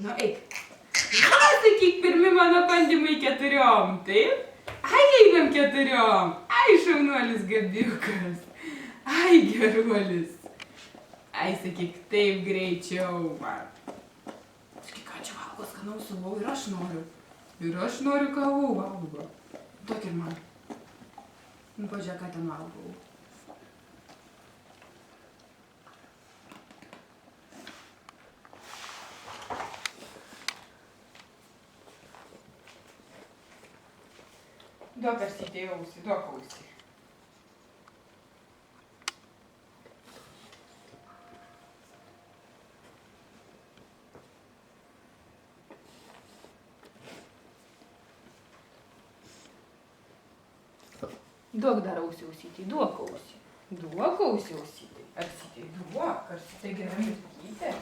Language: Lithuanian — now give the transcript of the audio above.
Nu, eik. Sakyk, pirmi mano bandymai 4, taip? Ai, einam 4. Ai, šaunuolis gabiukas. Ai, geruolis. Ai, sakyk, taip greičiau. Sakyk, ką čia valgo skanaus suvau ir aš noriu. Ir aš noriu kavų valgo. Duok ir man. Nu, pažiūrėk, ką ten valgau. Duok Karsytei ausį, duok ausį. Duok dar ausį ausytei, duok ausį. Duok ausį ausytei. Karsytei, duok, Karsytei gera mergytė.